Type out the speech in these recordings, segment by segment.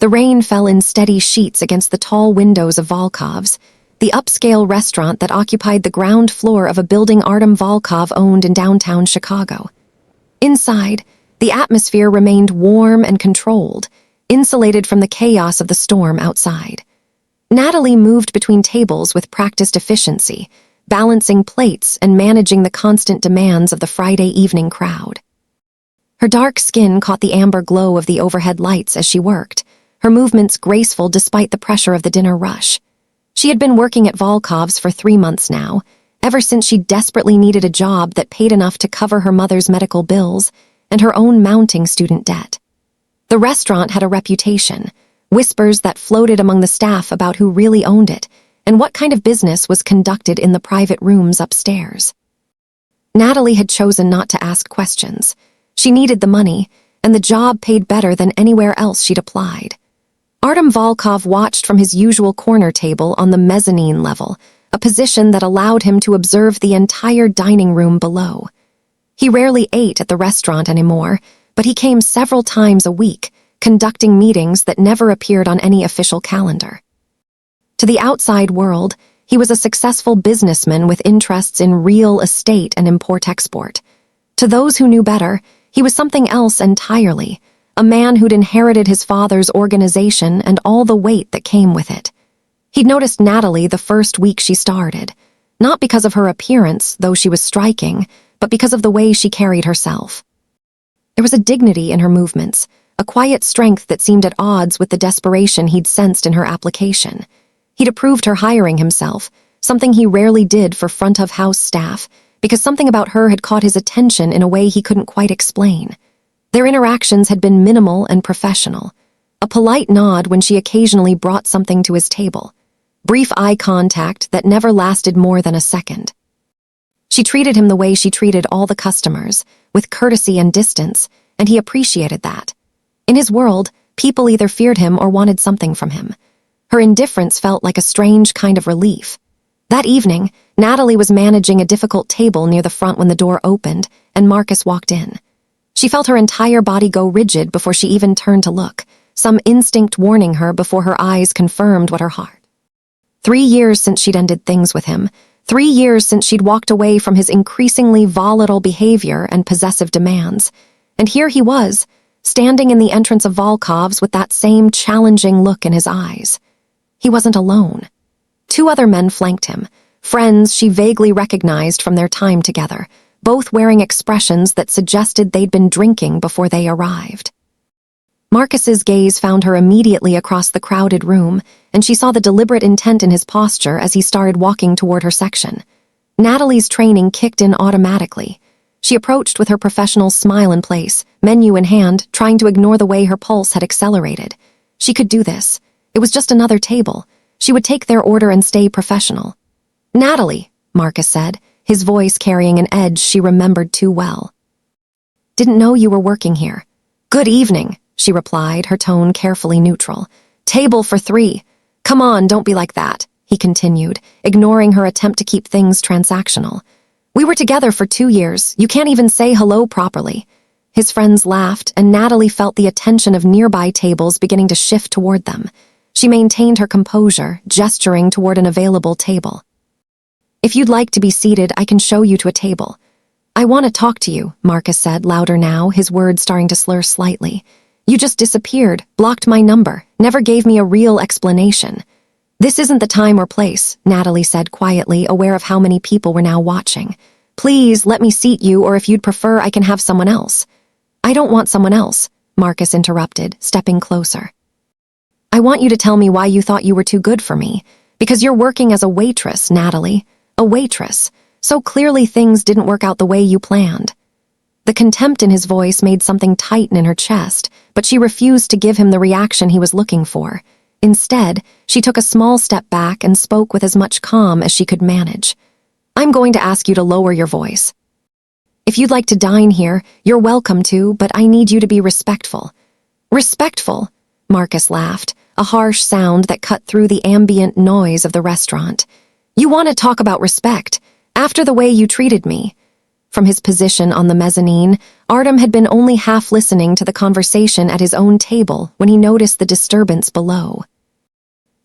The rain fell in steady sheets against the tall windows of Volkov's, the upscale restaurant that occupied the ground floor of a building Artem Volkov owned in downtown Chicago. Inside, the atmosphere remained warm and controlled, insulated from the chaos of the storm outside. Natalie moved between tables with practiced efficiency, balancing plates and managing the constant demands of the Friday evening crowd. Her dark skin caught the amber glow of the overhead lights as she worked, her movements graceful despite the pressure of the dinner rush. She had been working at Volkov's for 3 months now, ever since she desperately needed a job that paid enough to cover her mother's medical bills and her own mounting student debt. The restaurant had a reputation, whispers that floated among the staff about who really owned it and what kind of business was conducted in the private rooms upstairs. Natalie had chosen not to ask questions. She needed the money, and the job paid better than anywhere else she'd applied. Artem Volkov watched from his usual corner table on the mezzanine level, a position that allowed him to observe the entire dining room below. He rarely ate at the restaurant anymore, but he came several times a week, conducting meetings that never appeared on any official calendar. To the outside world, he was a successful businessman with interests in real estate and import-export. To those who knew better, he was something else entirely, a man who'd inherited his father's organization and all the weight that came with it. He'd noticed Natalie the first week she started, not because of her appearance, though she was striking, but because of the way she carried herself. There was a dignity in her movements, a quiet strength that seemed at odds with the desperation he'd sensed in her application. He'd approved her hiring himself, something he rarely did for front-of-house staff, because something about her had caught his attention in a way he couldn't quite explain. Their interactions had been minimal and professional. A polite nod when she occasionally brought something to his table. Brief eye contact that never lasted more than a second. She treated him the way she treated all the customers, with courtesy and distance, and he appreciated that. In his world, people either feared him or wanted something from him. Her indifference felt like a strange kind of relief. That evening, Natalie was managing a difficult table near the front when the door opened, and Marcus walked in. She felt her entire body go rigid before she even turned to look, some instinct warning her before her eyes confirmed what her heart. 3 years since she'd ended things with him, 3 years since she'd walked away from his increasingly volatile behavior and possessive demands, and here he was, standing in the entrance of Volkov's with that same challenging look in his eyes. He wasn't alone. 2 other men flanked him, friends she vaguely recognized from their time together, both wearing expressions that suggested they'd been drinking before they arrived. Marcus's gaze found her immediately across the crowded room, and she saw the deliberate intent in his posture as he started walking toward her section. Natalie's training kicked in automatically. She approached with her professional smile in place, menu in hand, trying to ignore the way her pulse had accelerated. She could do this. It was just another table. She would take their order and stay professional. "Natalie," Marcus said, his voice carrying an edge she remembered too well. "Didn't know you were working here." "Good evening," she replied, her tone carefully neutral. "Table for 3. Come on, don't be like that," he continued, ignoring her attempt to keep things transactional. "We were together for 2 years. You can't even say hello properly." His friends laughed, and Natalie felt the attention of nearby tables beginning to shift toward them. She maintained her composure, gesturing toward an available table. "If you'd like to be seated, I can show you to a table." "I want to talk to you," Marcus said, louder now, his words starting to slur slightly. "You just disappeared, blocked my number, never gave me a real explanation." "This isn't the time or place," Natalie said quietly, aware of how many people were now watching. "Please, let me seat you, or if you'd prefer, I can have someone else." "I don't want someone else," Marcus interrupted, stepping closer. "I want you to tell me why you thought you were too good for me. Because you're working as a waitress, Natalie. A waitress. So clearly things didn't work out the way you planned." The contempt in his voice made something tighten in her chest, but she refused to give him the reaction he was looking for. Instead, she took a small step back and spoke with as much calm as she could manage. "I'm going to ask you to lower your voice. If you'd like to dine here, you're welcome to, but I need you to be respectful." "Respectful?" Marcus laughed, a harsh sound that cut through the ambient noise of the restaurant. "You want to talk about respect, after the way you treated me?" From his position on the mezzanine, Artem had been only half listening to the conversation at his own table when he noticed the disturbance below.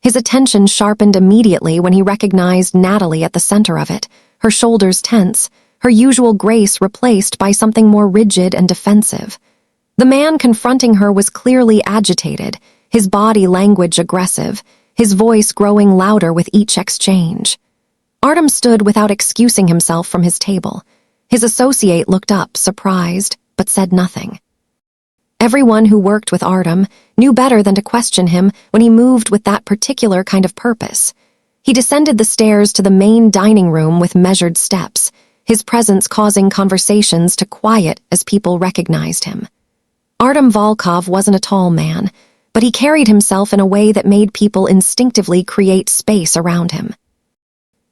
His attention sharpened immediately when he recognized Natalie at the center of it, her shoulders tense, her usual grace replaced by something more rigid and defensive. The man confronting her was clearly agitated, his body language aggressive, his voice growing louder with each exchange. Artem stood without excusing himself from his table. His associate looked up, surprised, but said nothing. Everyone who worked with Artem knew better than to question him when he moved with that particular kind of purpose. He descended the stairs to the main dining room with measured steps, his presence causing conversations to quiet as people recognized him. Artem Volkov wasn't a tall man, but he carried himself in a way that made people instinctively create space around him.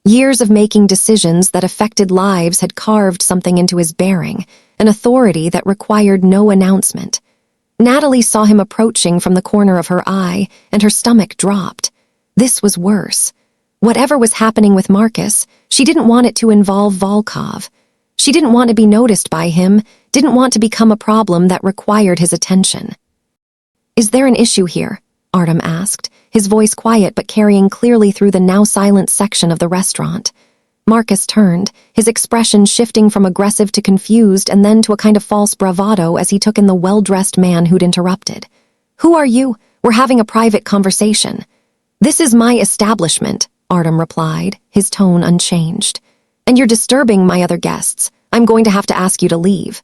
Years of making decisions that affected lives had carved something into his bearing, an authority that required no announcement. Natalie saw him approaching from the corner of her eye, and her stomach dropped. This was worse. Whatever was happening with Marcus, she didn't want it to involve Volkov. She didn't want to be noticed by him, didn't want to become a problem that required his attention. "Is there an issue here?" Artem asked, his voice quiet but carrying clearly through the now-silent section of the restaurant. Marcus turned, his expression shifting from aggressive to confused and then to a kind of false bravado as he took in the well-dressed man who'd interrupted. "Who are you? We're having a private conversation." "This is my establishment," Artem replied, his tone unchanged. "And you're disturbing my other guests. I'm going to have to ask you to leave."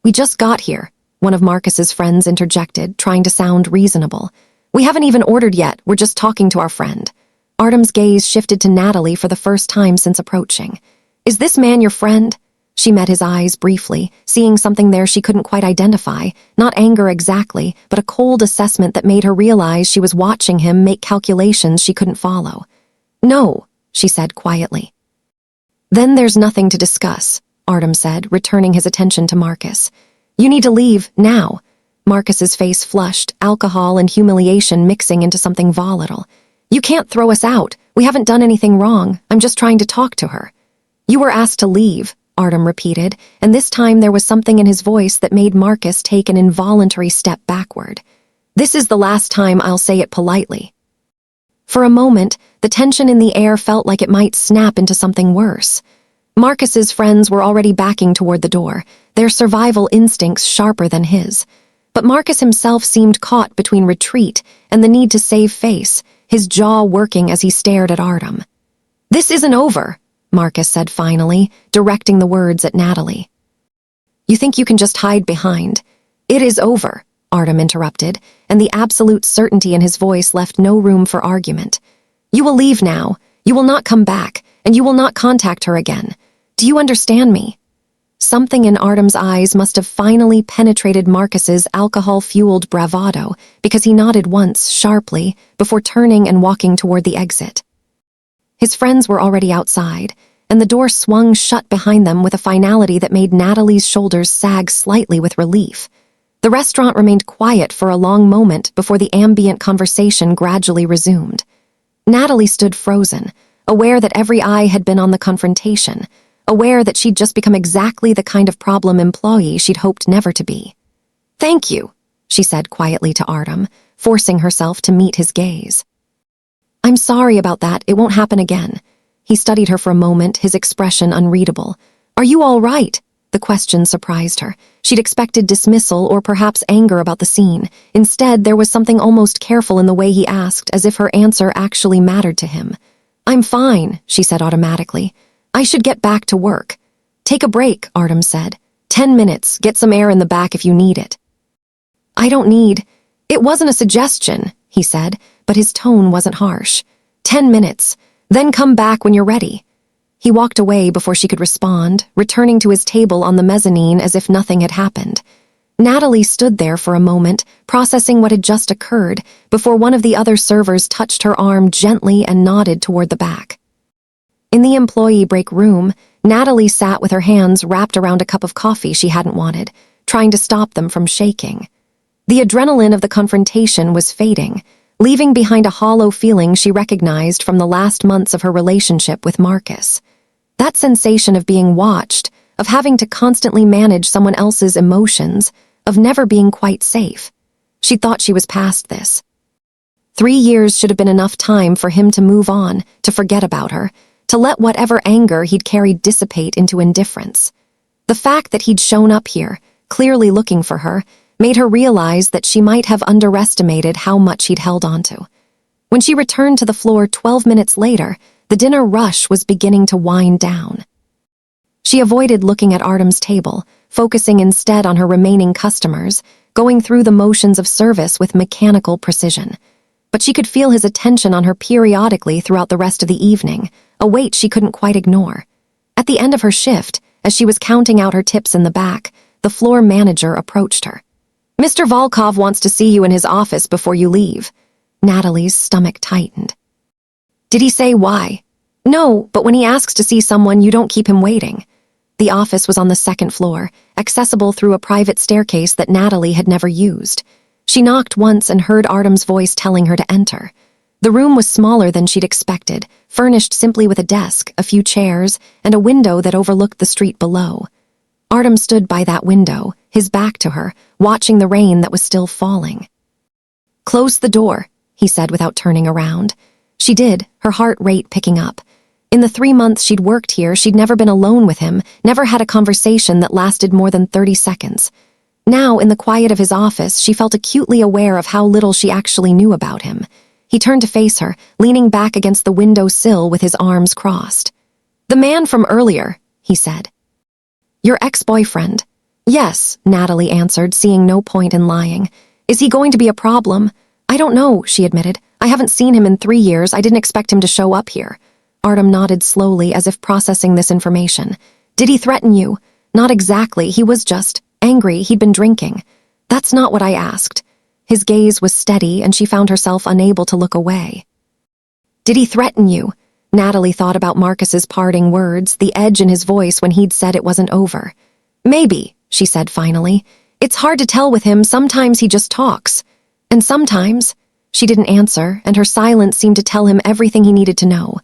"We just got here," one of Marcus's friends interjected, trying to sound reasonable. "We haven't even ordered yet, we're just talking to our friend." Artem's gaze shifted to Natalie for the first time since approaching. "Is this man your friend?" She met his eyes briefly, seeing something there she couldn't quite identify, not anger exactly, but a cold assessment that made her realize she was watching him make calculations she couldn't follow. "No," she said quietly. "Then there's nothing to discuss," Artem said, returning his attention to Marcus. "You need to leave, now." Marcus's face flushed, alcohol and humiliation mixing into something volatile. "You can't throw us out. We haven't done anything wrong. I'm just trying to talk to her." "You were asked to leave," Artem repeated, and this time there was something in his voice that made Marcus take an involuntary step backward. "This is the last time I'll say it politely." For a moment, the tension in the air felt like it might snap into something worse. Marcus's friends were already backing toward the door, their survival instincts sharper than his. But Marcus himself seemed caught between retreat and the need to save face, his jaw working as he stared at Artem. "This isn't over," Marcus said finally, directing the words at Natalie. "You think you can just hide behind?" "It is over," Artem interrupted, and the absolute certainty in his voice left no room for argument. "You will leave now. You will not come back, and you will not contact her again. Do you understand me?" Something in Artem's eyes must have finally penetrated Marcus's alcohol-fueled bravado, because he nodded once, sharply, before turning and walking toward the exit. His friends were already outside, and the door swung shut behind them with a finality that made Natalie's shoulders sag slightly with relief. The restaurant remained quiet for a long moment before the ambient conversation gradually resumed. Natalie stood frozen, aware that every eye had been on the confrontation, aware that she'd just become exactly the kind of problem employee she'd hoped never to be. "Thank you," she said quietly to Artem, forcing herself to meet his gaze. "I'm sorry about that, it won't happen again." He studied her for a moment, his expression unreadable. "Are you all right?" The question surprised her. She'd expected dismissal or perhaps anger about the scene. Instead, there was something almost careful in the way he asked, as if her answer actually mattered to him. "I'm fine," she said automatically. "I should get back to work." "Take a break," Artem said. 10 minutes, get some air in the back if you need it." "I don't need—" "It wasn't a suggestion," he said, but his tone wasn't harsh. 10 minutes, then come back when you're ready." He walked away before she could respond, returning to his table on the mezzanine as if nothing had happened. Natalie stood there for a moment, processing what had just occurred, before one of the other servers touched her arm gently and nodded toward the back. In the employee break room, Natalie sat with her hands wrapped around a cup of coffee she hadn't wanted, trying to stop them from shaking. The adrenaline of the confrontation was fading, leaving behind a hollow feeling she recognized from the last months of her relationship with Marcus. That sensation of being watched, of having to constantly manage someone else's emotions, of never being quite safe. She thought she was past this. 3 years should have been enough time for him to move on, to forget about her, to let whatever anger he'd carried dissipate into indifference. The fact that he'd shown up here, clearly looking for her, made her realize that she might have underestimated how much he'd held onto. When she returned to the floor 12 minutes later, the dinner rush was beginning to wind down. She avoided looking at Artem's table, focusing instead on her remaining customers, going through the motions of service with mechanical precision. But she could feel his attention on her periodically throughout the rest of the evening, a weight she couldn't quite ignore. At the end of her shift, as she was counting out her tips in the back, the floor manager approached her. "Mr. Volkov wants to see you in his office before you leave." Natalie's stomach tightened. "Did he say why?" "No, but when he asks to see someone, you don't keep him waiting." The office was on the second floor, accessible through a private staircase that Natalie had never used. She knocked once and heard Artem's voice telling her to enter. The room was smaller than she'd expected, furnished simply with a desk, a few chairs, and a window that overlooked the street below. Artem stood by that window, his back to her, watching the rain that was still falling. "Close the door," he said without turning around. She did, her heart rate picking up. In the 3 months she'd worked here, she'd never been alone with him, never had a conversation that lasted more than 30 seconds. Now, in the quiet of his office, she felt acutely aware of how little she actually knew about him. He turned to face her, leaning back against the window sill with his arms crossed. "The man from earlier," he said. "Your ex-boyfriend?" "Yes," Natalie answered, seeing no point in lying. "Is he going to be a problem?" "I don't know," she admitted. "I haven't seen him in 3 years. I didn't expect him to show up here." Artem nodded slowly, as if processing this information. "Did he threaten you?" "Not exactly. He was just angry. He'd been drinking." "That's not what I asked." His gaze was steady, and she found herself unable to look away. "Did he threaten you?" Natalie thought about Marcus's parting words, the edge in his voice when he'd said it wasn't over. "Maybe," she said finally. "It's hard to tell with him. Sometimes he just talks. And sometimes—" She didn't answer, and her silence seemed to tell him everything he needed to know.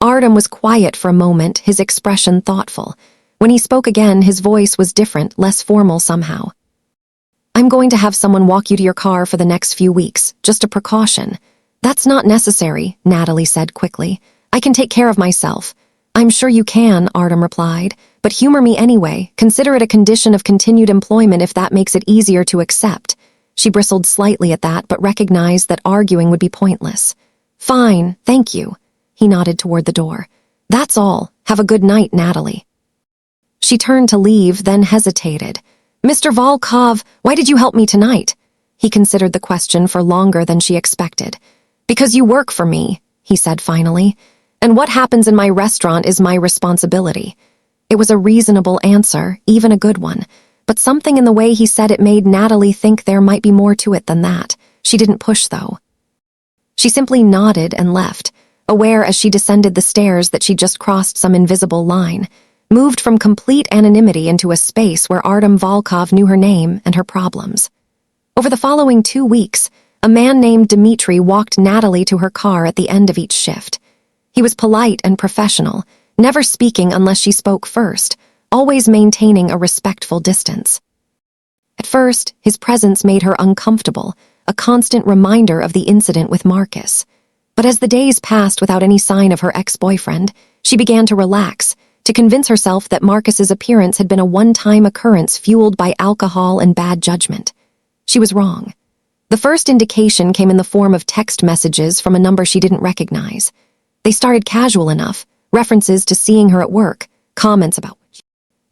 Artem was quiet for a moment, his expression thoughtful. When he spoke again, his voice was different, less formal somehow. "I'm going to have someone walk you to your car for the next few weeks, just a precaution." "That's not necessary," Natalie said quickly. "I can take care of myself." "I'm sure you can," Artem replied, "but humor me anyway. Consider it a condition of continued employment if that makes it easier to accept." She bristled slightly at that, but recognized that arguing would be pointless. "Fine, thank you." He nodded toward the door. "That's all. Have a good night, Natalie." She turned to leave, then hesitated. "Mr. Volkov, why did you help me tonight?" He considered the question for longer than she expected. "Because you work for me," he said finally. "And what happens in my restaurant is my responsibility." It was a reasonable answer, even a good one, but something in the way he said it made Natalie think there might be more to it than that. She didn't push, though. She simply nodded and left, aware as she descended the stairs that she'd just crossed some invisible line, moved from complete anonymity into a space where Artem Volkov knew her name and her problems. Over the following 2 weeks, a man named Dmitri walked Natalie to her car at the end of each shift. He was polite and professional, never speaking unless she spoke first, always maintaining a respectful distance. At first, his presence made her uncomfortable, a constant reminder of the incident with Marcus. But as the days passed without any sign of her ex-boyfriend, she began to relax, to convince herself that Marcus's appearance had been a one-time occurrence fueled by alcohol and bad judgment. She was wrong. The first indication came in the form of text messages from a number she didn't recognize. They started casual enough, references to seeing her at work, comments about which.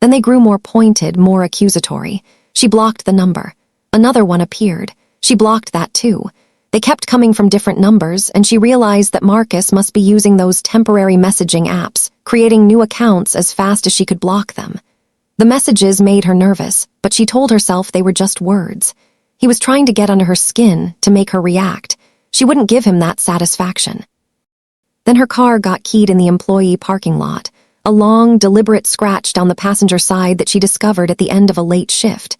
Then they grew more pointed, more accusatory. She blocked the number. Another one appeared. She blocked that too. They kept coming from different numbers, and she realized that Marcus must be using those temporary messaging apps, creating new accounts as fast as she could block them. The messages made her nervous, but she told herself they were just words. He was trying to get under her skin, to make her react. She wouldn't give him that satisfaction. Then her car got keyed in the employee parking lot, a long, deliberate scratch down the passenger side that she discovered at the end of a late shift.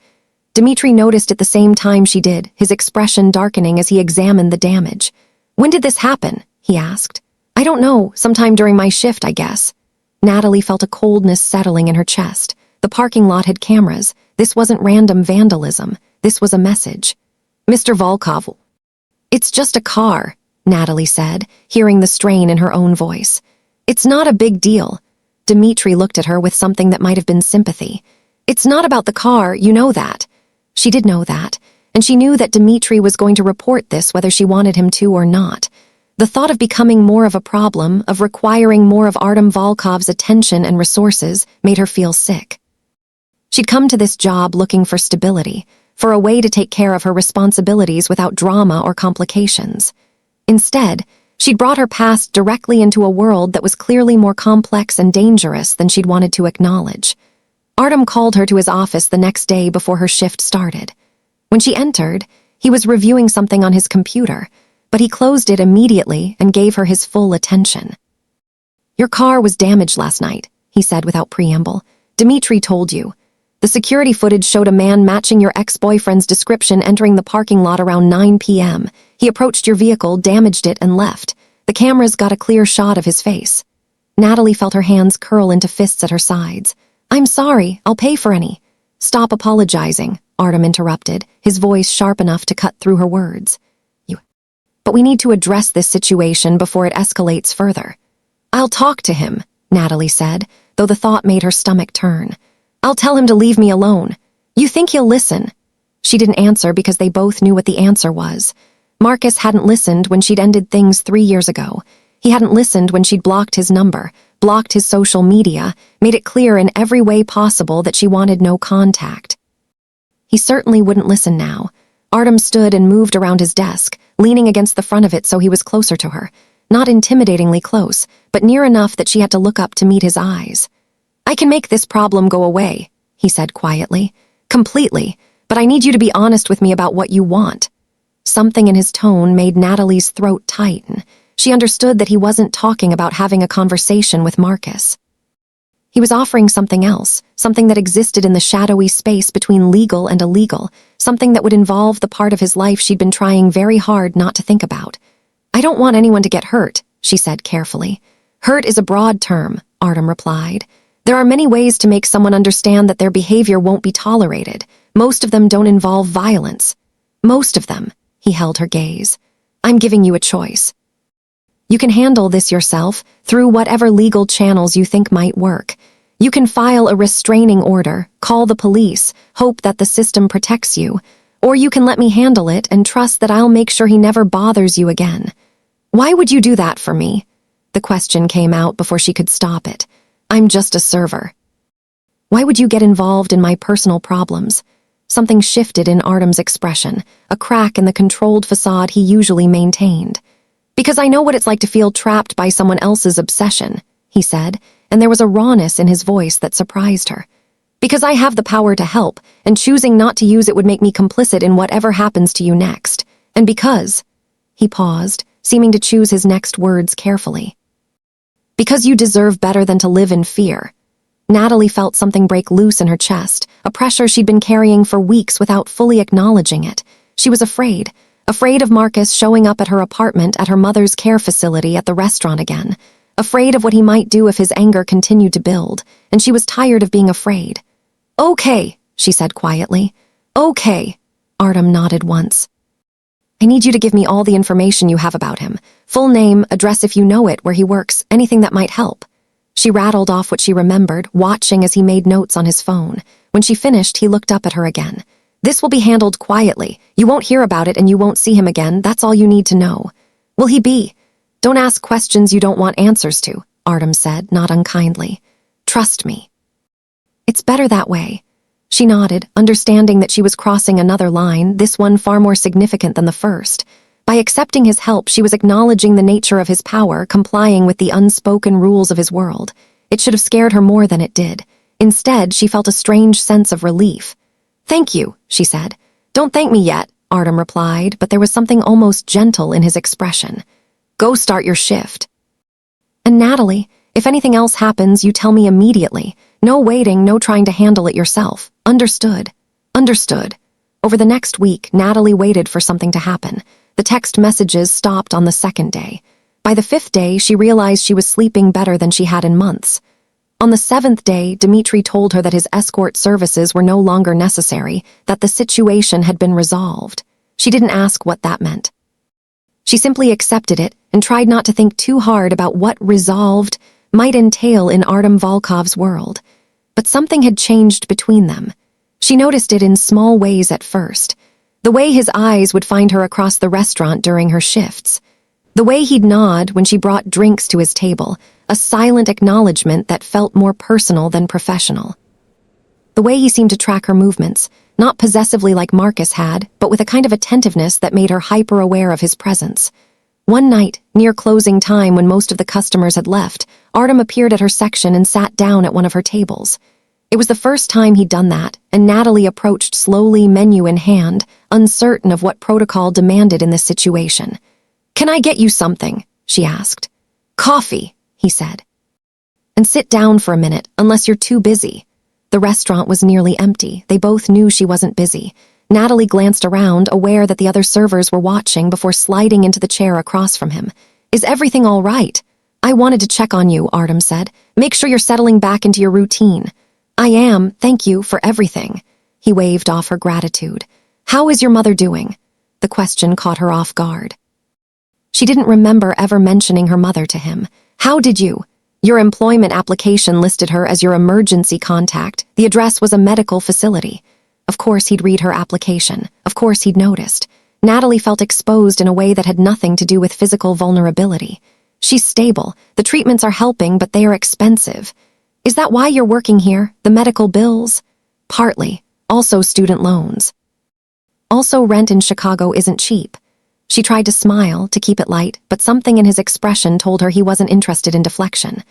Dmitri noticed at the same time she did, his expression darkening as he examined the damage. "When did this happen?" he asked. "I don't know, sometime during my shift, I guess." Natalie felt a coldness settling in her chest. The The parking lot had cameras. This wasn't random vandalism. This was a message. Mr. Volkov. It's just a car, Natalie said, hearing the strain in her own voice. It's not a big deal. Dmitri looked at her with something that might have been sympathy. It's not about the car, you know that. She did know that, and she knew that Dmitri was going to report this whether she wanted him to or not. The thought of becoming more of a problem, of requiring more of Artem Volkov's attention and resources, made her feel sick. She'd come to this job looking for stability, for a way to take care of her responsibilities without drama or complications. Instead, she'd brought her past directly into a world that was clearly more complex and dangerous than she'd wanted to acknowledge. Artem called her to his office the next day before her shift started. When she entered, he was reviewing something on his computer, but he closed it immediately and gave her his full attention. Your car was damaged last night, he said without preamble. Dmitri told you. The security footage showed a man matching your ex-boyfriend's description entering the parking lot around 9 p.m. He approached your vehicle, damaged it, and left. The cameras got a clear shot of his face. Natalie felt her hands curl into fists at her sides. I'm sorry, I'll pay for any. Stop apologizing, Artem interrupted, his voice sharp enough to cut through her words. But we need to address this situation before it escalates further. I'll talk to him, Natalie said, though the thought made her stomach turn. I'll tell him to leave me alone. You think he'll listen? She didn't answer because they both knew what the answer was. Marcus hadn't listened when she'd ended things 3 years ago. He hadn't listened when she'd blocked his number, blocked his social media, made it clear in every way possible that she wanted no contact. He certainly wouldn't listen now. Artem stood and moved around his desk, leaning against the front of it so he was closer to her. Not intimidatingly close, but near enough that she had to look up to meet his eyes. I can make this problem go away, he said quietly. Completely, but I need you to be honest with me about what you want. Something in his tone made Natalie's throat tighten. She understood that he wasn't talking about having a conversation with Marcus. He was offering something else, something that existed in the shadowy space between legal and illegal, something that would involve the part of his life she'd been trying very hard not to think about. I don't want anyone to get hurt, she said carefully. Hurt is a broad term, Artem replied. There are many ways to make someone understand that their behavior won't be tolerated. Most of them don't involve violence. Most of them, he held her gaze. I'm giving you a choice. You can handle this yourself through whatever legal channels you think might work. You can file a restraining order, call the police, hope that the system protects you, or you can let me handle it and trust that I'll make sure he never bothers you again. Why would you do that for me? The question came out before she could stop it. I'm just a server. Why would you get involved in my personal problems? Something shifted in Artem's expression, a crack in the controlled facade he usually maintained. Because I know what it's like to feel trapped by someone else's obsession, he said, and there was a rawness in his voice that surprised her. Because I have the power to help, and choosing not to use it would make me complicit in whatever happens to you next. And because... He paused, seeming to choose his next words carefully. Because you deserve better than to live in fear. Natalie felt something break loose in her chest, a pressure she'd been carrying for weeks without fully acknowledging it. She was afraid of Marcus showing up at her apartment at her mother's care facility at the restaurant again, afraid of what he might do if his anger continued to build, and she was tired of being afraid. Okay, she said quietly. Okay, Artem nodded once. I need you to give me all the information you have about him. Full name, address if you know it, where he works, anything that might help. She rattled off what she remembered, watching as he made notes on his phone. When she finished, he looked up at her again. This will be handled quietly. You won't hear about it and you won't see him again. That's all you need to know. Will he be? Don't ask questions you don't want answers to, Artem said, not unkindly. Trust me. It's better that way. She nodded, understanding that she was crossing another line, this one far more significant than the first. By accepting his help, she was acknowledging the nature of his power, complying with the unspoken rules of his world. It should have scared her more than it did. Instead, she felt a strange sense of relief. Thank you, she said. Don't thank me yet, Artem replied, but there was something almost gentle in his expression. Go start your shift. And Natalie, if anything else happens, you tell me immediately. No waiting, no trying to handle it yourself. Understood. Understood. Over the next week, Natalie waited for something to happen. The text messages stopped on the second day. By the 5th day, she realized she was sleeping better than she had in months. On the seventh day, Dmitri told her that his escort services were no longer necessary, that the situation had been resolved. She didn't ask what that meant. She simply accepted it and tried not to think too hard about what resolved might entail in Artem Volkov's world. But something had changed between them. She noticed it in small ways at first. The way his eyes would find her across the restaurant during her shifts. The way he'd nod when she brought drinks to his table, a silent acknowledgement that felt more personal than professional. The way he seemed to track her movements, not possessively like Marcus had, but with a kind of attentiveness that made her hyper-aware of his presence. One night, near closing time when most of the customers had left, Artem appeared at her section and sat down at one of her tables. It was the first time he'd done that, and Natalie approached slowly, menu in hand, uncertain of what protocol demanded in this situation. "Can I get you something?" she asked. "Coffee," he said. "And sit down for a minute, unless you're too busy." The restaurant was nearly empty. They both knew she wasn't busy. Natalie glanced around, aware that the other servers were watching before sliding into the chair across from him. "Is everything all right?" "I wanted to check on you," Artem said. "Make sure you're settling back into your routine." "I am, thank you for everything." He waved off her gratitude. "How is your mother doing?" The question caught her off guard. She didn't remember ever mentioning her mother to him. "How did you?" "Your employment application listed her as your emergency contact. The address was a medical facility." Of course he'd read her application. Of course he'd noticed. Natalie felt exposed in a way that had nothing to do with physical vulnerability. "She's stable. The treatments are helping, but they are expensive." "Is that why you're working here? The medical bills?" "Partly. Also student loans. Also rent in Chicago isn't cheap." She tried to smile, to keep it light, but something in his expression told her he wasn't interested in deflection.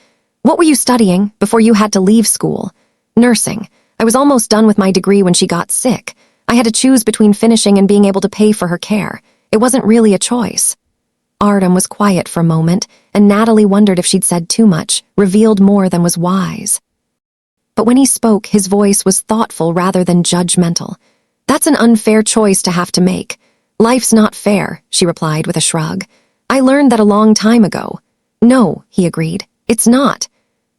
"What were you studying before you had to leave school?" "Nursing. I was almost done with my degree when she got sick. I had to choose between finishing and being able to pay for her care. It wasn't really a choice." Artem was quiet for a moment, and Natalie wondered if she'd said too much, revealed more than was wise. But when he spoke, his voice was thoughtful rather than judgmental. "That's an unfair choice to have to make." "Life's not fair," she replied with a shrug. "I learned that a long time ago." "No," he agreed. "It's not."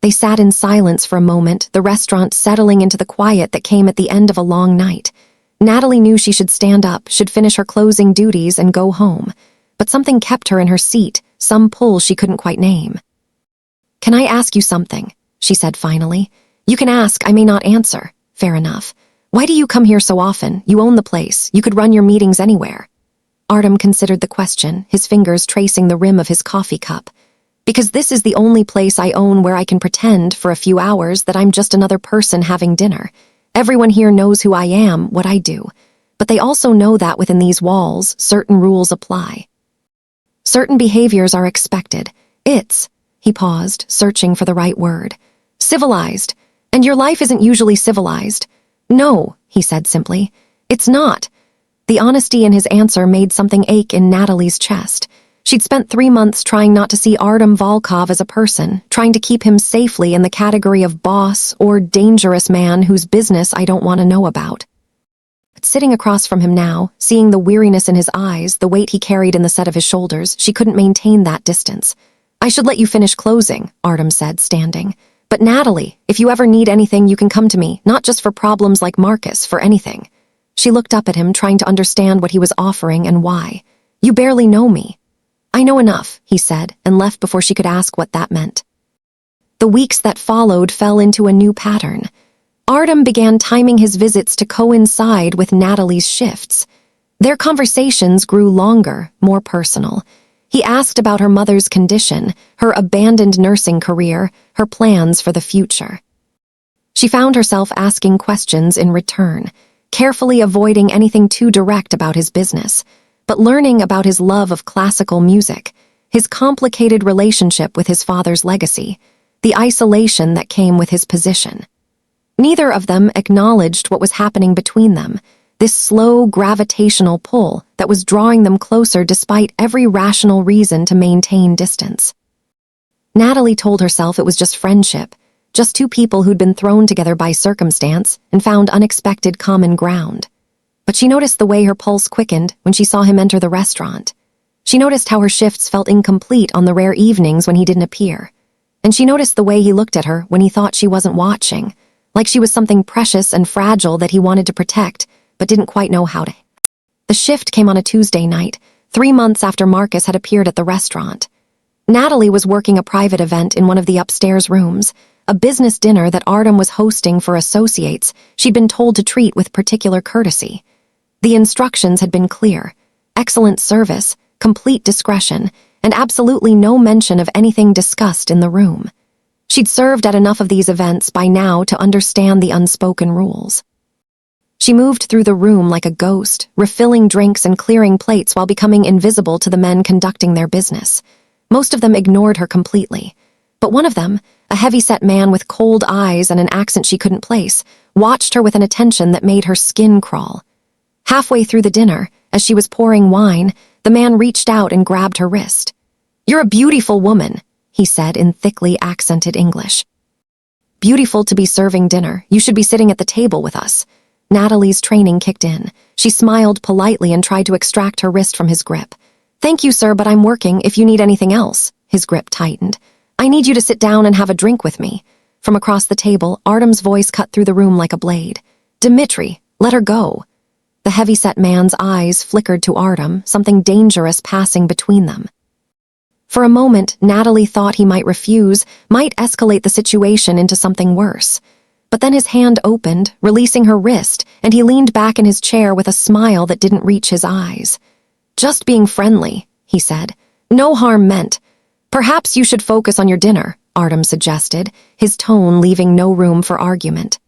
They sat in silence for a moment, the restaurant settling into the quiet that came at the end of a long night. Natalie knew she should stand up, should finish her closing duties and go home. But something kept her in her seat, some pull she couldn't quite name. "Can I ask you something?" she said finally. "You can ask, I may not answer." "Fair enough. Why do you come here so often? You own the place. You could run your meetings anywhere." Artem considered the question, his fingers tracing the rim of his coffee cup. "Because this is the only place I own where I can pretend, for a few hours, that I'm just another person having dinner. Everyone here knows who I am, what I do. But they also know that within these walls, certain rules apply. Certain behaviors are expected. It's," he paused, searching for the right word, "civilized. And your life isn't usually civilized." "No," he said simply. "It's not." The honesty in his answer made something ache in Natalie's chest. She'd spent 3 months trying not to see Artem Volkov as a person, trying to keep him safely in the category of boss or dangerous man whose business I don't want to know about. But sitting across from him now, seeing the weariness in his eyes, the weight he carried in the set of his shoulders, she couldn't maintain that distance. "I should let you finish closing," Artem said, standing. "But Natalie, if you ever need anything, you can come to me, not just for problems like Marcus, for anything." She looked up at him, trying to understand what he was offering and why. "You barely know me." "I know enough," he said, and left before she could ask what that meant. The weeks that followed fell into a new pattern. Artem began timing his visits to coincide with Natalie's shifts. Their conversations grew longer, more personal. He asked about her mother's condition, her abandoned nursing career, her plans for the future. She found herself asking questions in return, carefully avoiding anything too direct about his business, but learning about his love of classical music, his complicated relationship with his father's legacy, the isolation that came with his position. Neither of them acknowledged what was happening between them, this slow gravitational pull that was drawing them closer despite every rational reason to maintain distance. Natalie told herself it was just friendship, just two people who'd been thrown together by circumstance and found unexpected common ground. But she noticed the way her pulse quickened when she saw him enter the restaurant. She noticed how her shifts felt incomplete on the rare evenings when he didn't appear. and she noticed the way he looked at her when he thought she wasn't watching, like she was something precious and fragile that he wanted to protect, but didn't quite know how to. The shift came on a Tuesday night, 3 months after Marcus had appeared at the restaurant. Natalie was working a private event in one of the upstairs rooms, a business dinner that Artem was hosting for associates she'd been told to treat with particular courtesy. The instructions had been clear: excellent service, complete discretion, and absolutely no mention of anything discussed in the room. She'd served at enough of these events by now to understand the unspoken rules. She moved through the room like a ghost, refilling drinks and clearing plates while becoming invisible to the men conducting their business. Most of them ignored her completely, but one of them, a heavy-set man with cold eyes and an accent she couldn't place, watched her with an attention that made her skin crawl. Halfway through the dinner, as she was pouring wine, the man reached out and grabbed her wrist. "You're a beautiful woman," he said in thickly accented English. "Beautiful to be serving dinner. You should be sitting at the table with us." Natalie's training kicked in. She smiled politely and tried to extract her wrist from his grip. "Thank you, sir, but I'm working if you need anything else." His grip tightened. "I need you to sit down and have a drink with me." From across the table, Artem's voice cut through the room like a blade. "Dmitri, let her go." The heavy-set man's eyes flickered to Artem, something dangerous passing between them. For a moment, Natalie thought he might refuse, might escalate the situation into something worse. But then his hand opened, releasing her wrist, and he leaned back in his chair with a smile that didn't reach his eyes. "Just being friendly," he said. "No harm meant. Perhaps you should focus on your dinner," Artem suggested, his tone leaving no room for argument.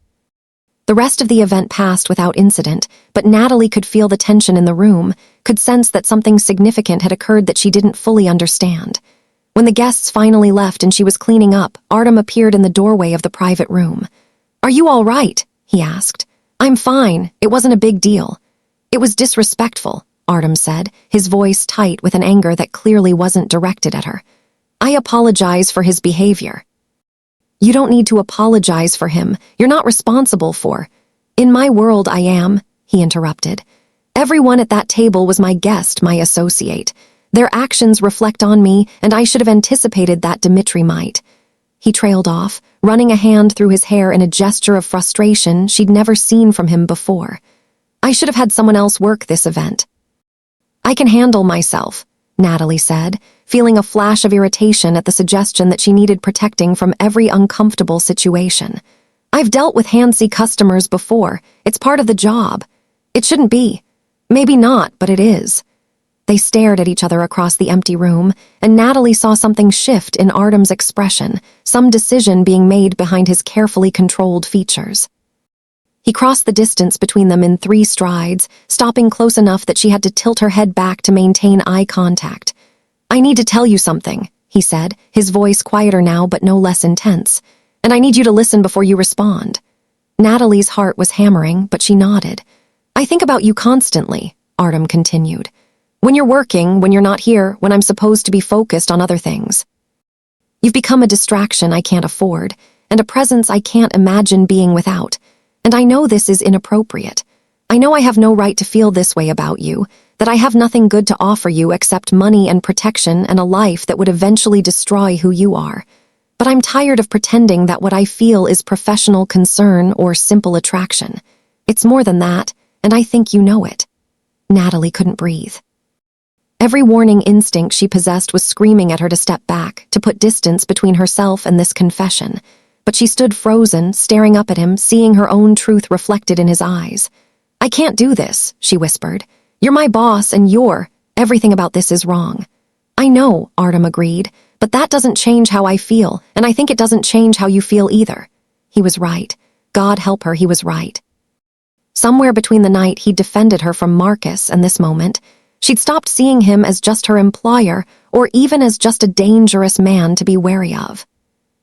The rest of the event passed without incident, but Natalie could feel the tension in the room, could sense that something significant had occurred that she didn't fully understand. When the guests finally left and she was cleaning up, Artem appeared in the doorway of the private room. "Are you all right?" he asked. "I'm fine. It wasn't a big deal." "It was disrespectful," Artem said, his voice tight with an anger that clearly wasn't directed at her. "I apologize for his behavior." "You don't need to apologize for him. You're not responsible for—" "In my world, I am," he interrupted. "Everyone at that table was my guest, my associate. Their actions reflect on me, and I should have anticipated that Dmitri might." He trailed off, running a hand through his hair in a gesture of frustration she'd never seen from him before. "I should have had someone else work this event." "I can handle myself," Natalie said, feeling a flash of irritation at the suggestion that she needed protecting from every uncomfortable situation. "I've dealt with handsy customers before. It's part of the job. It shouldn't be. Maybe not, but it is." They stared at each other across the empty room, and Natalie saw something shift in Artem's expression, some decision being made behind his carefully controlled features. He crossed the distance between them in 3 strides, stopping close enough that she had to tilt her head back to maintain eye contact. "I need to tell you something," he said, his voice quieter now but no less intense. "And I need you to listen before you respond." Natalie's heart was hammering, but she nodded. "I think about you constantly," Artem continued. "When you're working, when you're not here, when I'm supposed to be focused on other things. You've become a distraction I can't afford, and a presence I can't imagine being without. And I know this is inappropriate. I know I have no right to feel this way about you, that I have nothing good to offer you except money and protection and a life that would eventually destroy who you are. But I'm tired of pretending that what I feel is professional concern or simple attraction. It's more than that, and I think you know it." Natalie couldn't breathe. Every warning instinct she possessed was screaming at her to step back, to put distance between herself and this confession. But she stood frozen, staring up at him, seeing her own truth reflected in his eyes. "I can't do this," she whispered. "You're my boss, and everything about this is wrong." "I know," Artem agreed, "but that doesn't change how I feel, and I think it doesn't change how you feel either." He was right. God help her, he was right. Somewhere between the night he'd defended her from Marcus and this moment, she'd stopped seeing him as just her employer or even as just a dangerous man to be wary of.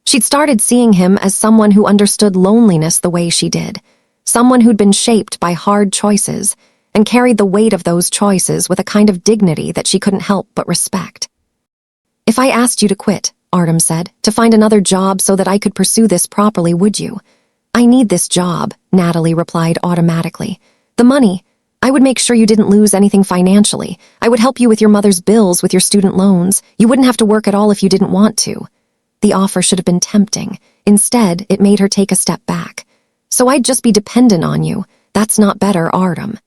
She'd started seeing him as someone who understood loneliness the way she did, someone who'd been shaped by hard choices and carried the weight of those choices with a kind of dignity that she couldn't help but respect. "If I asked you to quit," Artem said, "to find another job so that I could pursue this properly, would you?" "I need this job," Natalie replied automatically. "The money. I would make sure you didn't lose anything financially. I would help you with your mother's bills, with your student loans. You wouldn't have to work at all if you didn't want to." The offer should have been tempting. Instead, it made her take a step back. So I'd just be dependent on you. That's not better, Artem.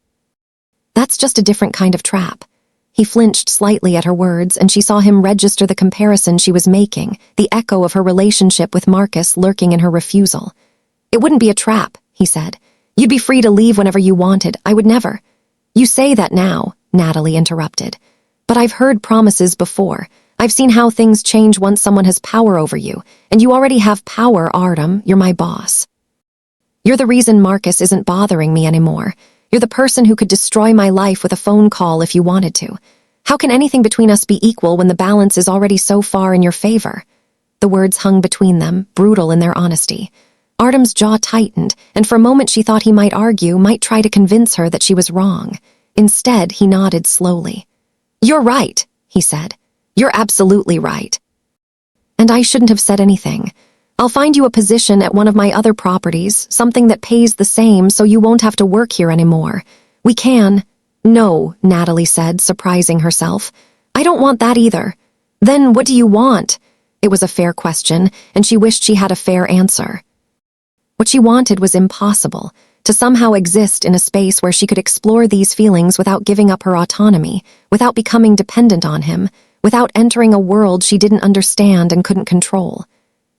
That's just a different kind of trap. He flinched slightly at her words, and she saw him register the comparison she was making, the echo of her relationship with Marcus lurking in her refusal. It wouldn't be a trap, he said. You'd be free to leave whenever you wanted. I would never. You say that now, Natalie interrupted. But I've heard promises before. I've seen how things change once someone has power over you, and you already have power, Artem. You're my boss. You're the reason Marcus isn't bothering me anymore. You're the person who could destroy my life with a phone call if you wanted to. How can anything between us be equal when the balance is already so far in your favor? The words hung between them, brutal in their honesty. Artem's jaw tightened, and for a moment she thought he might argue, might try to convince her that she was wrong. Instead, he nodded slowly. You're right, he said. You're absolutely right. And I shouldn't have said anything. I'll find you a position at one of my other properties, something that pays the same so you won't have to work here anymore. We can. No, Natalie said, surprising herself. I don't want that either. Then what do you want? It was a fair question, and she wished she had a fair answer. What she wanted was impossible, to somehow exist in a space where she could explore these feelings without giving up her autonomy, without becoming dependent on him, without entering a world she didn't understand and couldn't control.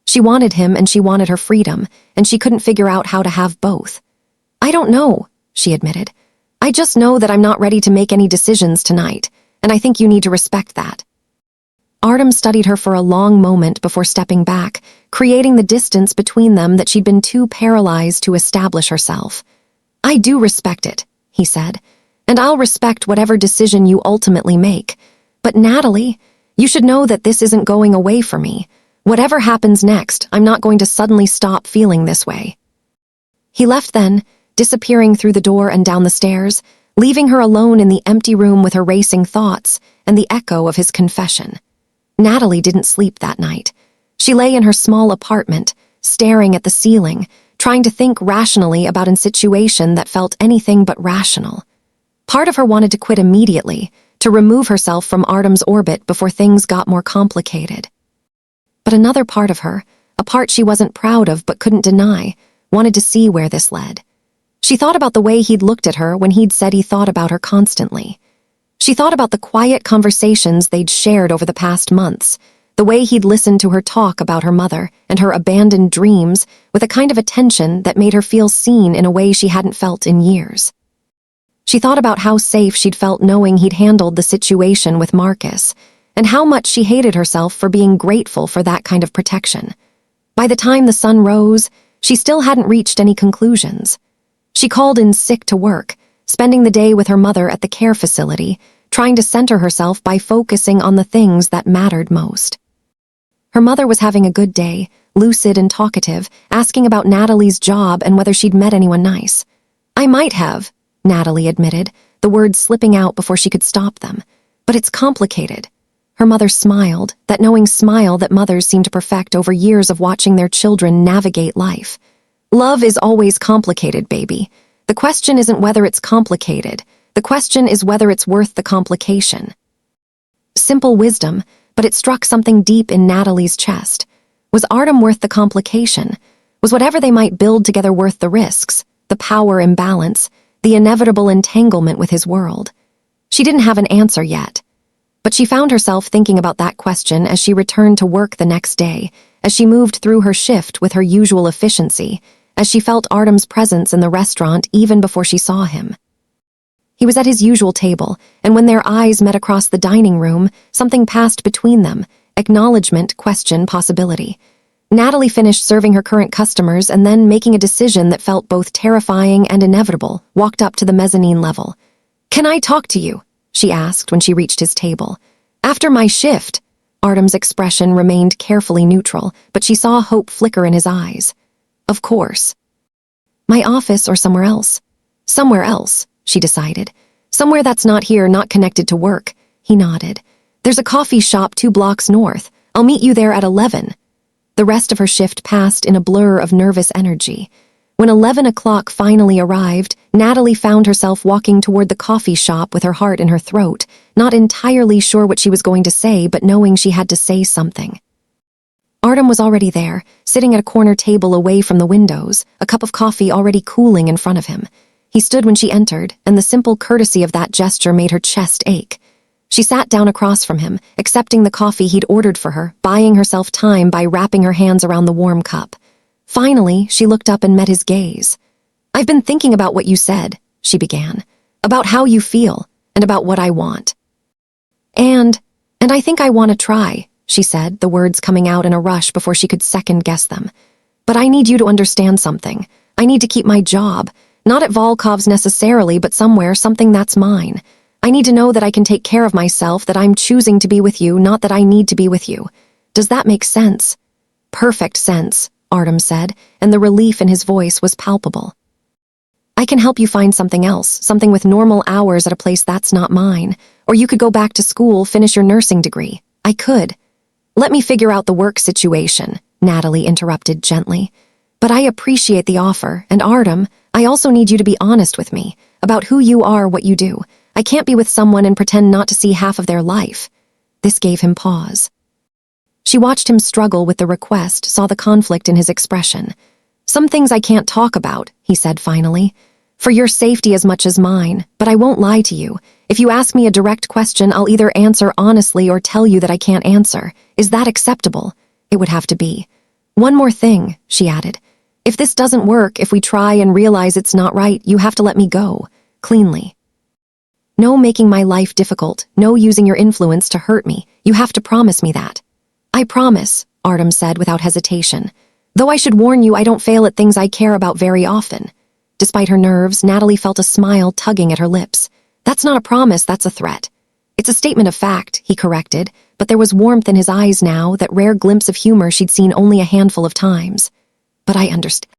She wanted him and she wanted her freedom, and she couldn't figure out how to have both. I don't know, she admitted. I just know that I'm not ready to make any decisions tonight, and I think you need to respect that. Artem studied her for a long moment before stepping back, creating the distance between them that she'd been too paralyzed to establish herself. I do respect it, he said, and I'll respect whatever decision you ultimately make. But Natalie, you should know that this isn't going away for me. Whatever happens next, I'm not going to suddenly stop feeling this way. He left then, disappearing through the door and down the stairs, leaving her alone in the empty room with her racing thoughts and the echo of his confession. Natalie didn't sleep that night. She lay in her small apartment, staring at the ceiling, trying to think rationally about a situation that felt anything but rational. Part of her wanted to quit immediately, to remove herself from Artem's orbit before things got more complicated. But another part of her, a part she wasn't proud of but couldn't deny, wanted to see where this led. She thought about the way he'd looked at her when he'd said he thought about her constantly. She thought about the quiet conversations they'd shared over the past months, the way he'd listened to her talk about her mother and her abandoned dreams with a kind of attention that made her feel seen in a way she hadn't felt in years. She thought about how safe she'd felt knowing he'd handled the situation with Marcus, and how much she hated herself for being grateful for that kind of protection. By the time the sun rose, she still hadn't reached any conclusions. She called in sick to work, spending the day with her mother at the care facility, trying to center herself by focusing on the things that mattered most. Her mother was having a good day, lucid and talkative, asking about Natalie's job and whether she'd met anyone nice. I might have, Natalie admitted, the words slipping out before she could stop them. But it's complicated. Her mother smiled, that knowing smile that mothers seem to perfect over years of watching their children navigate life. Love is always complicated, baby. The question isn't whether it's complicated. The question is whether it's worth the complication. Simple wisdom, but it struck something deep in Natalie's chest. Was Artem worth the complication? Was whatever they might build together worth the risks, the power imbalance, the inevitable entanglement with his world? She didn't have an answer yet. But she found herself thinking about that question as she returned to work the next day, as she moved through her shift with her usual efficiency, as she felt Artem's presence in the restaurant even before she saw him. He was at his usual table, and when their eyes met across the dining room, something passed between them, acknowledgement, question, possibility. Natalie finished serving her current customers and then, making a decision that felt both terrifying and inevitable, walked up to the mezzanine level. "Can I talk to you?" she asked when she reached his table. "After my shift." Artem's expression remained carefully neutral, but she saw hope flicker in his eyes. "Of course." "My office or somewhere else?" "Somewhere else," she decided. "Somewhere that's not here, not connected to work." He nodded. "There's a coffee shop 2 blocks north. I'll meet you there at 11. The rest of her shift passed in a blur of nervous energy. When 11 o'clock finally arrived, Natalie found herself walking toward the coffee shop with her heart in her throat, not entirely sure what she was going to say, but knowing she had to say something. Artem was already there, sitting at a corner table away from the windows, a cup of coffee already cooling in front of him. He stood when she entered, and the simple courtesy of that gesture made her chest ache. She sat down across from him, accepting the coffee he'd ordered for her, buying herself time by wrapping her hands around the warm cup. Finally, she looked up and met his gaze. "I've been thinking about what you said," she began. "About how you feel, and about what I want. And I think I want to try," she said, the words coming out in a rush before she could second-guess them. "But I need you to understand something. I need to keep my job. Not at Volkov's necessarily, but somewhere, something that's mine. I need to know that I can take care of myself, that I'm choosing to be with you, not that I need to be with you. Does that make sense?" "Perfect sense," Artem said, and the relief in his voice was palpable. "I can help you find something else, something with normal hours at a place that's not mine. Or you could go back to school, finish your nursing degree. I could." "Let me figure out the work situation," Natalie interrupted gently. "But I appreciate the offer, and Artem, I also need you to be honest with me, about who you are, what you do. I can't be with someone and pretend not to see half of their life." This gave him pause. She watched him struggle with the request, saw the conflict in his expression. "Some things I can't talk about," he said finally. "For your safety as much as mine, but I won't lie to you. If you ask me a direct question, I'll either answer honestly or tell you that I can't answer. Is that acceptable?" "It would have to be." "One more thing," she added. "If this doesn't work, if we try and realize it's not right, you have to let me go. Cleanly. No making my life difficult, no using your influence to hurt me. You have to promise me that." "I promise," Artem said without hesitation. "Though I should warn you, I don't fail at things I care about very often." Despite her nerves, Natalie felt a smile tugging at her lips. "That's not a promise, that's a threat." "It's a statement of fact," he corrected, but there was warmth in his eyes now, that rare glimpse of humor she'd seen only a handful of times. "But I understand.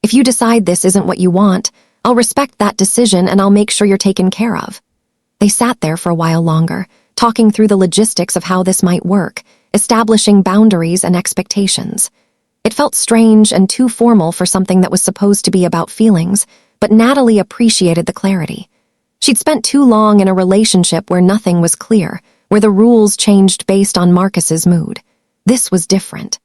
If you decide this isn't what you want, I'll respect that decision and I'll make sure you're taken care of." They sat there for a while longer, talking through the logistics of how this might work, establishing boundaries and expectations. It felt strange and too formal for something that was supposed to be about feelings, but Natalie appreciated the clarity. She'd spent too long in a relationship where nothing was clear, where the rules changed based on Marcus's mood. This was different.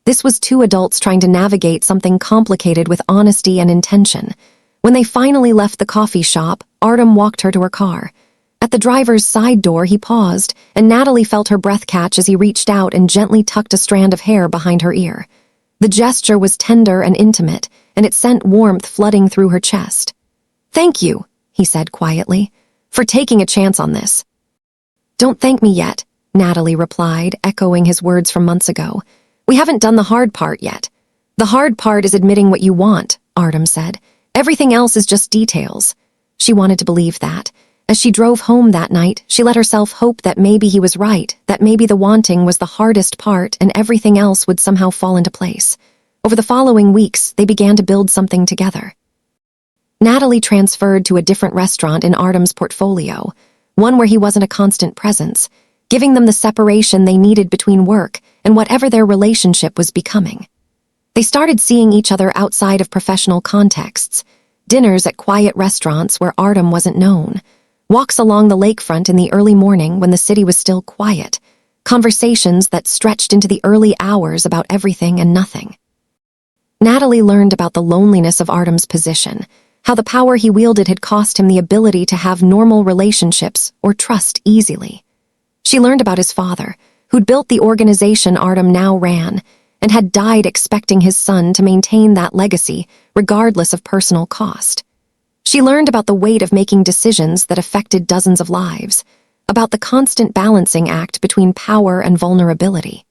This was two adults trying to navigate something complicated with honesty and intention. When they finally left the coffee shop, Artem walked her to her car. At the driver's side door, he paused, and Natalie felt her breath catch as he reached out and gently tucked a strand of hair behind her ear. The gesture was tender and intimate, and it sent warmth flooding through her chest. "Thank you," he said quietly, "for taking a chance on this." "Don't thank me yet," Natalie replied, echoing his words from months ago. "We haven't done the hard part yet." "The hard part is admitting what you want," Artem said. "Everything else is just details." She wanted to believe that. As she drove home that night, she let herself hope that maybe he was right, that maybe the wanting was the hardest part and everything else would somehow fall into place. Over the following weeks, they began to build something together. Natalie transferred to a different restaurant in Artem's portfolio, one where he wasn't a constant presence, giving them the separation they needed between work and whatever their relationship was becoming. They started seeing each other outside of professional contexts, dinners at quiet restaurants where Artem wasn't known, walks along the lakefront in the early morning when the city was still quiet, conversations that stretched into the early hours about everything and nothing. Natalie learned about the loneliness of Artem's position, how the power he wielded had cost him the ability to have normal relationships or trust easily. She learned about his father, who'd built the organization Artem now ran, and had died expecting his son to maintain that legacy regardless of personal cost. She learned about the weight of making decisions that affected dozens of lives, about the constant balancing act between power and vulnerability.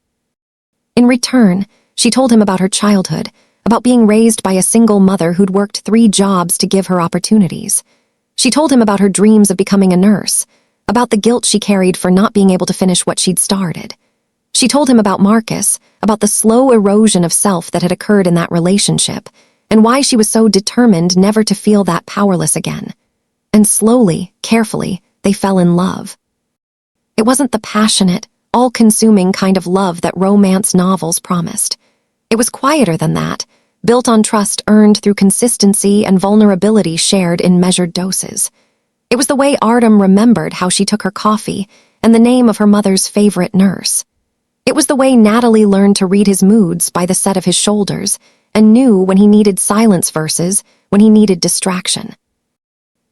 In return, she told him about her childhood, about being raised by a single mother who'd worked 3 jobs to give her opportunities. She told him about her dreams of becoming a nurse, about the guilt she carried for not being able to finish what she'd started. She told him about Marcus, about the slow erosion of self that had occurred in that relationship, and why she was so determined never to feel that powerless again. And slowly, carefully, they fell in love. It wasn't the passionate, all-consuming kind of love that romance novels promised. It was quieter than that, built on trust earned through consistency and vulnerability shared in measured doses. It was the way Artem remembered how she took her coffee and the name of her mother's favorite nurse. It was the way Natalie learned to read his moods by the set of his shoulders, and knew when he needed silence versus when he needed distraction.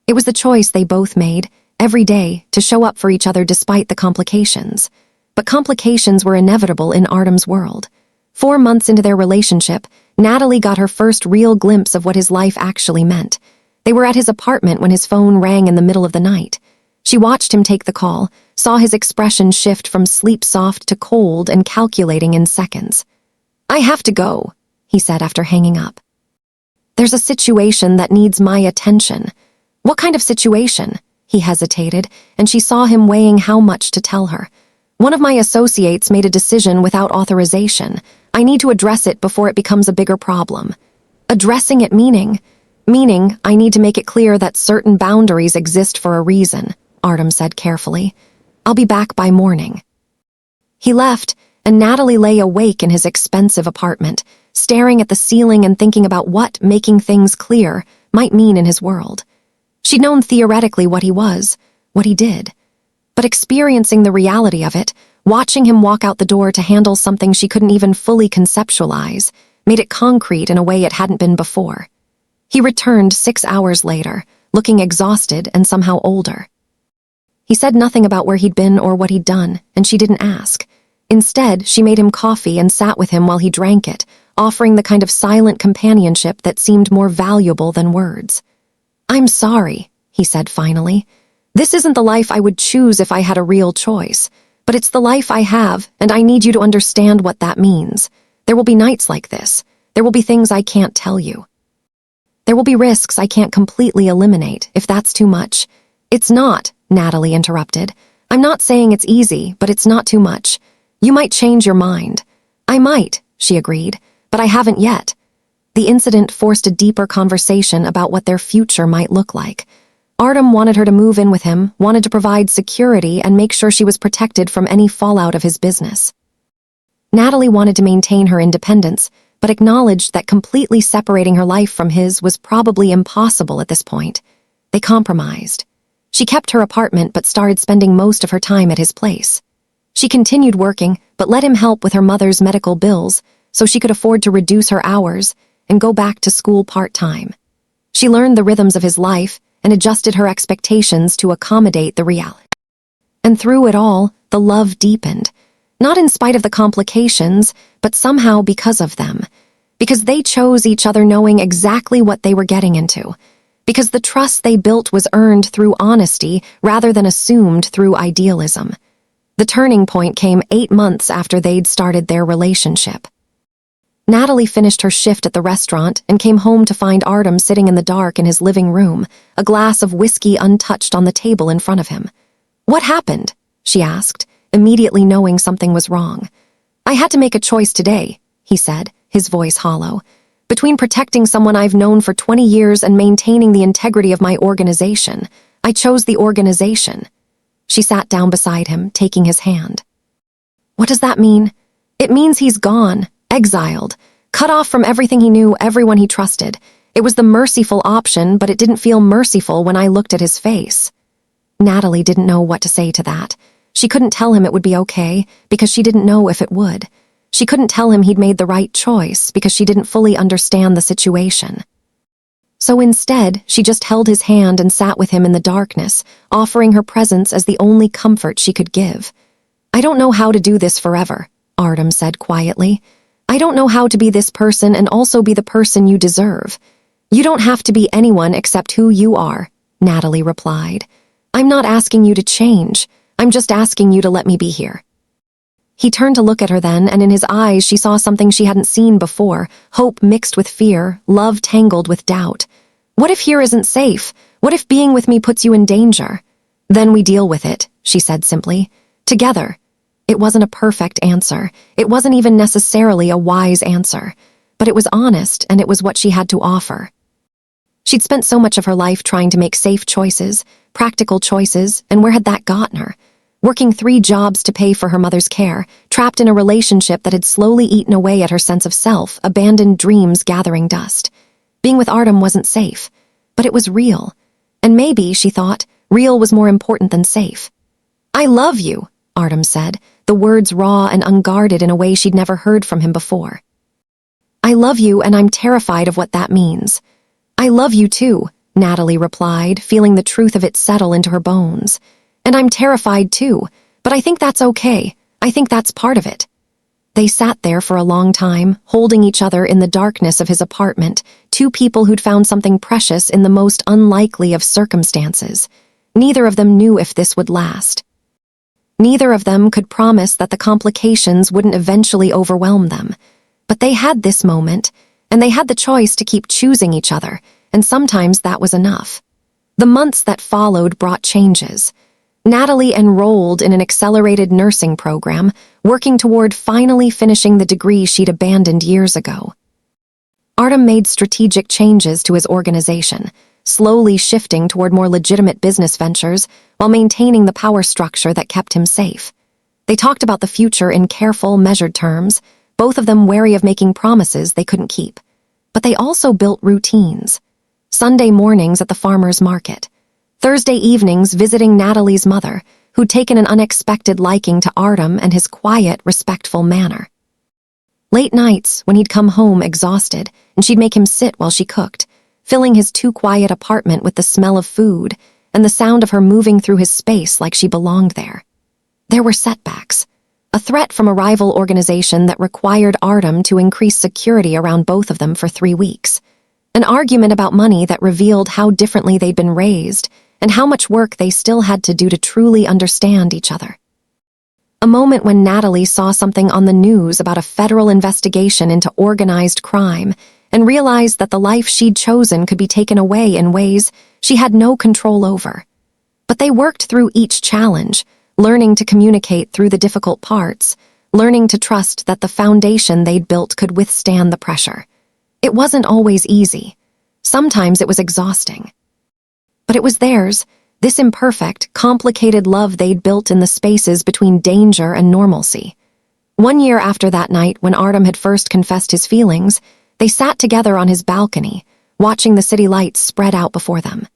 It was the choice they both made, every day, to show up for each other despite the complications. But complications were inevitable in Artem's world. 4 months into their relationship, Natalie got her first real glimpse of what his life actually meant. They were at his apartment when his phone rang in the middle of the night. She watched him take the call, saw his expression shift from sleep-soft to cold and calculating in seconds. "I have to go," he said after hanging up. "There's a situation that needs my attention." "What kind of situation?" He hesitated, and she saw him weighing how much to tell her. "One of my associates made a decision without authorization. I need to address it before it becomes a bigger problem." "Addressing it meaning I need to make it clear that certain boundaries exist for a reason," Artem said carefully. "I'll be back by morning." He left, and Natalie lay awake in his expensive apartment, staring at the ceiling and thinking about what making things clear might mean in his world. She'd known theoretically what he was, what he did. But experiencing the reality of it, watching him walk out the door to handle something she couldn't even fully conceptualize, made it concrete in a way it hadn't been before. He returned 6 hours later, looking exhausted and somehow older. He said nothing about where he'd been or what he'd done, and she didn't ask. Instead, she made him coffee and sat with him while he drank it, offering the kind of silent companionship that seemed more valuable than words. "I'm sorry," he said finally. "This isn't the life I would choose if I had a real choice, but it's the life I have, and I need you to understand what that means. There will be nights like this. There will be things I can't tell you. There will be risks I can't completely eliminate, if that's too much." "It's not," Natalie interrupted. "I'm not saying it's easy, but it's not too much. You might change your mind." "I might," she agreed, "but I haven't yet." The incident forced a deeper conversation about what their future might look like. Artem wanted her to move in with him, wanted to provide security and make sure she was protected from any fallout of his business. Natalie wanted to maintain her independence, but acknowledged that completely separating her life from his was probably impossible at this point. They compromised. She kept her apartment but started spending most of her time at his place. She continued working, but let him help with her mother's medical bills so she could afford to reduce her hours and go back to school part-time. She learned the rhythms of his life and adjusted her expectations to accommodate the reality. And through it all, the love deepened. Not in spite of the complications, but somehow because of them. Because they chose each other knowing exactly what they were getting into. Because the trust they built was earned through honesty rather than assumed through idealism. The turning point came 8 months after they'd started their relationship. Natalie finished her shift at the restaurant and came home to find Artem sitting in the dark in his living room, a glass of whiskey untouched on the table in front of him. "What happened?" she asked, immediately knowing something was wrong. "I had to make a choice today," he said, his voice hollow. "Between protecting someone I've known for 20 years and maintaining the integrity of my organization, I chose the organization." She sat down beside him, taking his hand. "What does that mean?" "It means he's gone, exiled, cut off from everything he knew, everyone he trusted. It was the merciful option, but it didn't feel merciful when I looked at his face." Natalie didn't know what to say to that. She couldn't tell him it would be okay, because she didn't know if it would. She couldn't tell him he'd made the right choice, because she didn't fully understand the situation. So instead, she just held his hand and sat with him in the darkness, offering her presence as the only comfort she could give. "I don't know how to do this forever," Artem said quietly. "I don't know how to be this person and also be the person you deserve." "You don't have to be anyone except who you are," Natalie replied. "I'm not asking you to change. I'm just asking you to let me be here." He turned to look at her then, and in his eyes she saw something she hadn't seen before, hope mixed with fear, love tangled with doubt. "What if here isn't safe? What if being with me puts you in danger?" "Then we deal with it," she said simply. "Together." It wasn't a perfect answer. It wasn't even necessarily a wise answer. But it was honest, and it was what she had to offer. She'd spent so much of her life trying to make safe choices, practical choices, and where had that gotten her? Working 3 jobs to pay for her mother's care, trapped in a relationship that had slowly eaten away at her sense of self, abandoned dreams gathering dust. Being with Artem wasn't safe, but it was real. And maybe, she thought, real was more important than safe. "I love you," Artem said, the words raw and unguarded in a way she'd never heard from him before. "I love you, and I'm terrified of what that means." "I love you too," Natalie replied, feeling the truth of it settle into her bones. "And I'm terrified too, but I think that's okay. I think that's part of it." They sat there for a long time, holding each other in the darkness of his apartment, two people who'd found something precious in the most unlikely of circumstances. Neither of them knew if this would last. Neither of them could promise that the complications wouldn't eventually overwhelm them. But they had this moment, and they had the choice to keep choosing each other, and sometimes that was enough. The months that followed brought changes. Natalie enrolled in an accelerated nursing program, working toward finally finishing the degree she'd abandoned years ago. Artem made strategic changes to his organization, slowly shifting toward more legitimate business ventures while maintaining the power structure that kept him safe. They talked about the future in careful, measured terms, both of them wary of making promises they couldn't keep. But they also built routines. Sunday mornings at the farmer's market. Thursday evenings visiting Natalie's mother, who'd taken an unexpected liking to Artem and his quiet, respectful manner. Late nights, when he'd come home exhausted, and she'd make him sit while she cooked, filling his too-quiet apartment with the smell of food and the sound of her moving through his space like she belonged there. There were setbacks. A threat from a rival organization that required Artem to increase security around both of them for 3 weeks. An argument about money that revealed how differently they'd been raised and how much work they still had to do to truly understand each other. A moment when Natalie saw something on the news about a federal investigation into organized crime and realized that the life she'd chosen could be taken away in ways she had no control over. But they worked through each challenge, learning to communicate through the difficult parts, learning to trust that the foundation they'd built could withstand the pressure. It wasn't always easy. Sometimes it was exhausting. But it was theirs, this imperfect, complicated love they'd built in the spaces between danger and normalcy. 1 year after that night, when Artem had first confessed his feelings, they sat together on his balcony, watching the city lights spread out before them.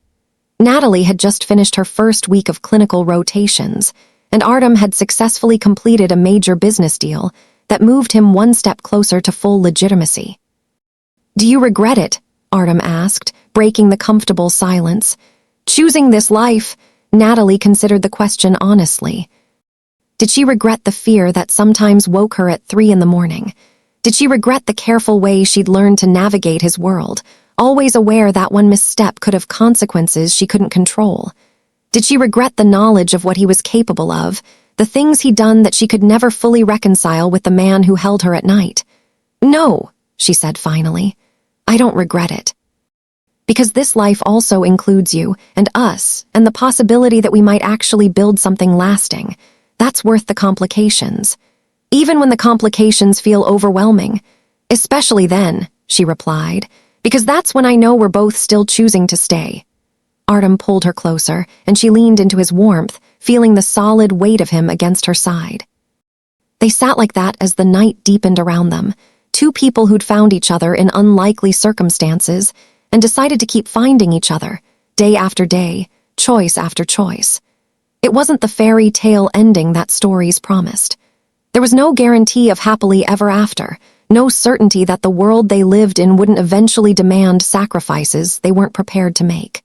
Natalie had just finished her first week of clinical rotations, and Artem had successfully completed a major business deal that moved him one step closer to full legitimacy. "Do you regret it?" Artem asked, breaking the comfortable silence. Choosing this life, Natalie considered the question honestly. Did she regret the fear that sometimes woke her at 3 in the morning? Did she regret the careful way she'd learned to navigate his world, always aware that one misstep could have consequences she couldn't control? Did she regret the knowledge of what he was capable of, the things he'd done that she could never fully reconcile with the man who held her at night? "No," she said finally. "I don't regret it. Because this life also includes you and us and the possibility that we might actually build something lasting. That's worth the complications. Even when the complications feel overwhelming. Especially then," she replied, "because that's when I know we're both still choosing to stay." Artem pulled her closer, and she leaned into his warmth, feeling the solid weight of him against her side. They sat like that as the night deepened around them, two people who'd found each other in unlikely circumstances and decided to keep finding each other, day after day, choice after choice. It wasn't the fairy tale ending that stories promised. There was no guarantee of happily ever after, no certainty that the world they lived in wouldn't eventually demand sacrifices they weren't prepared to make.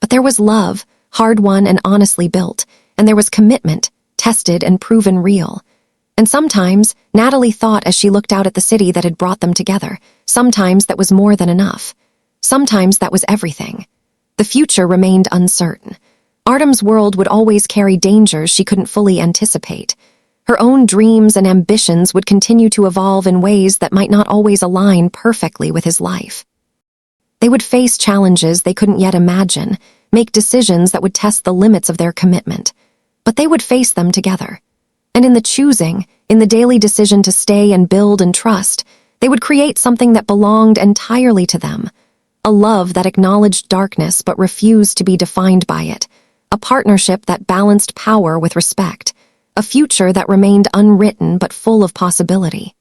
But there was love, hard-won and honestly built, and there was commitment, tested and proven real. And sometimes, Natalie thought as she looked out at the city that had brought them together, sometimes that was more than enough. Sometimes that was everything. The future remained uncertain. Artem's world would always carry dangers she couldn't fully anticipate. Her own dreams and ambitions would continue to evolve in ways that might not always align perfectly with his life. They would face challenges they couldn't yet imagine, make decisions that would test the limits of their commitment. But they would face them together. And in the choosing, in the daily decision to stay and build and trust, they would create something that belonged entirely to them. A love that acknowledged darkness but refused to be defined by it. A partnership that balanced power with respect. A future that remained unwritten but full of possibility.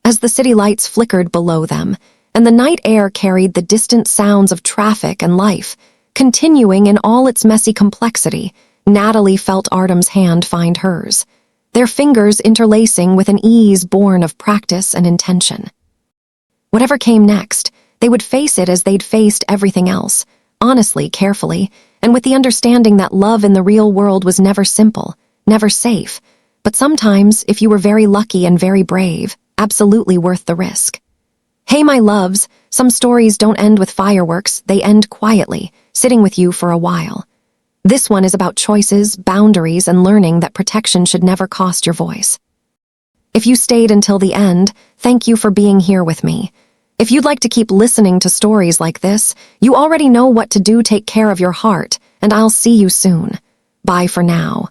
As the city lights flickered below them, and the night air carried the distant sounds of traffic and life, continuing in all its messy complexity, Natalie felt Artem's hand find hers. their fingers interlacing with an ease born of practice and intention. Whatever came next, they would face it as they'd faced everything else, honestly, carefully, and with the understanding that love in the real world was never simple, never safe, but sometimes, if you were very lucky and very brave, absolutely worth the risk. Hey, my loves, some stories don't end with fireworks, they end quietly, sitting with you for a while. This one is about choices, boundaries, and learning that protection should never cost your voice. If you stayed until the end, thank you for being here with me. If you'd like to keep listening to stories like this, you already know what to do. Take care of your heart, and I'll see you soon. Bye for now.